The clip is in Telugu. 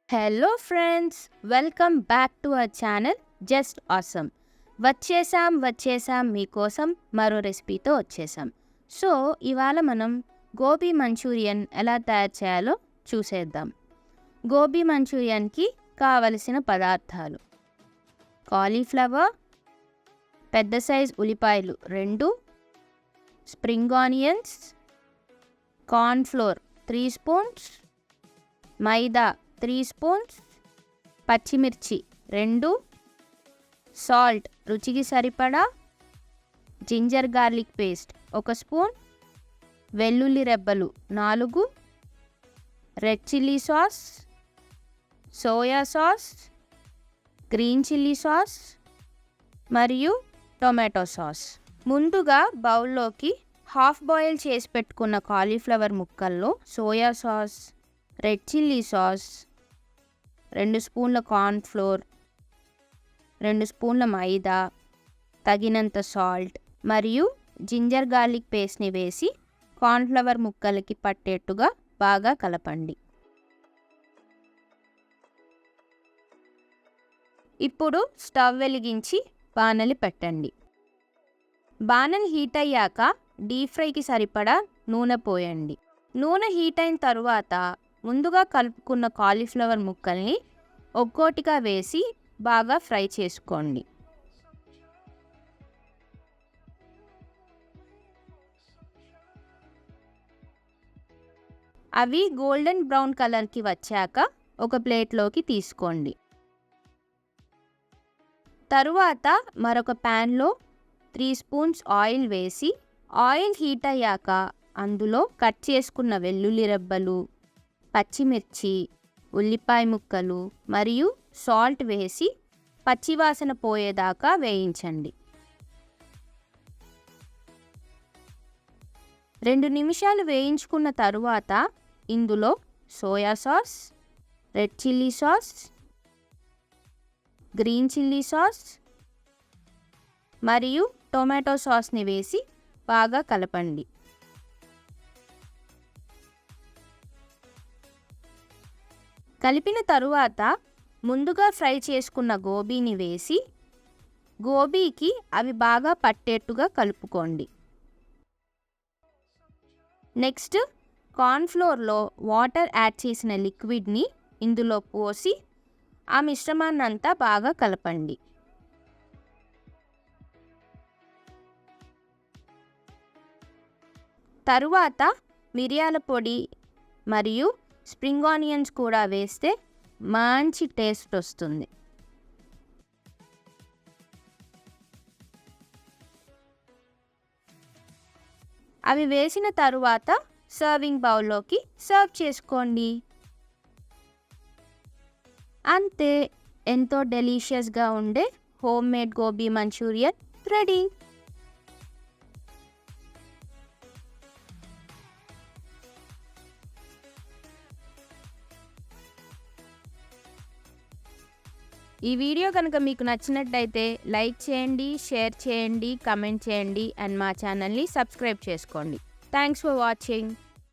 Hello friends, welcome back to our channel just awesome. వచ్చేసాం మీకోసం మరో రెసిపీతో వచ్చేసాం. సో ఇవాళ మనం గోబీ మంచూరియన్ ఎలా తయారు చేయాలో చూసేద్దాం. గోబీ మంచూరియన్కి కావలసిన పదార్థాలు: కాలీఫ్లవర్, పెద్ద సైజ్ ఉల్లిపాయలు 2, స్ప్రింగ్ ఆనియన్స్, కార్న్ఫ్లోర్ 3 స్పూన్స్, మైదా 3 స్పూన్స్, పచ్చిమిర్చి 2, సాల్ట్ రుచికి సరిపడా, జింజర్ గార్లిక్ పేస్ట్ 1 స్పూన్, వెల్లుల్లి రెబ్బలు 4, red chilli sauce, soya sauce, green chilli sauce మరియు టొమాటో సాస్. ముందుగా బౌల్లోకి హాఫ్ బాయిల్ చేసి పెట్టుకున్న కాలీఫ్లవర్ ముక్కల్లో soya sauce, red chilli sauce, 2 స్పూన్ల కార్న్ఫ్లోర్, 2 స్పూన్ల మైదా, తగినంత సాల్ట్ మరియు జింజర్ గార్లిక్ పేస్ట్ని వేసి కార్న్ఫ్లవర్ ముక్కలకి పట్టేట్టుగా బాగా కలపండి. ఇప్పుడు స్టవ్ వెలిగించి బాణలి పెట్టండి. బాణలి హీట్ అయ్యాక డీప్ ఫ్రైకి సరిపడా నూనె పోయండి. నూనె హీట్ అయిన తరువాత ముందుగా కలుపుకున్న కాలీఫ్లవర్ ముక్కల్ని ఒక్కోటిగా వేసి బాగా ఫ్రై చేసుకోండి. అవి గోల్డెన్ బ్రౌన్ కలర్కి వచ్చాక ఒక ప్లేట్లోకి తీసుకోండి. తరువాత మరొక ప్యాన్లో 3 స్పూన్స్ ఆయిల్ వేసి ఆయిల్ హీట్ అయ్యాక అందులో కట్ చేసుకున్న వెల్లుల్లి రెబ్బలు, పచ్చిమిర్చి, ఉల్లిపాయ ముక్కలు మరియు సాల్ట్ వేసి పచ్చివాసన పోయేదాకా వేయించండి. 2 నిమిషాలు వేయించుకున్న తరువాత ఇందులో soya sauce, red chilli sauce, green chilli sauce మరియు టొమాటో సాస్ని వేసి బాగా కలపండి. కలిపిన తరువాత ముందుగా ఫ్రై చేసుకున్న గోబీని వేసి గోబీకి అవి బాగా పట్టేట్టుగా కలుపుకోండి. నెక్స్ట్ కార్న్ఫ్లోర్లో వాటర్ యాడ్ చేసిన లిక్విడ్ని ఇందులో పోసి ఆ మిశ్రమాన్నంతా బాగా కలపండి. తరువాత మిరియాల పొడి మరియు స్ప్రింగ్ ఆనియన్స్ కూడా వేస్తే మంచి టేస్ట్ వస్తుంది. అవి వేసిన తరువాత సర్వింగ్ బౌల్లోకి సర్వ్ చేసుకోండి. అంతే, ఎంతో డెలీషియస్గా ఉండే home made gobi Manchurian ready. ఈ వీడియో కనుక మీకు నచ్చినట్టయితే లైక్ చేయండి, షేర్ చేయండి, కమెంట్ చేయండి అండ్ మా ఛానల్ని సబ్స్క్రైబ్ చేసుకోండి. Thanks for watching.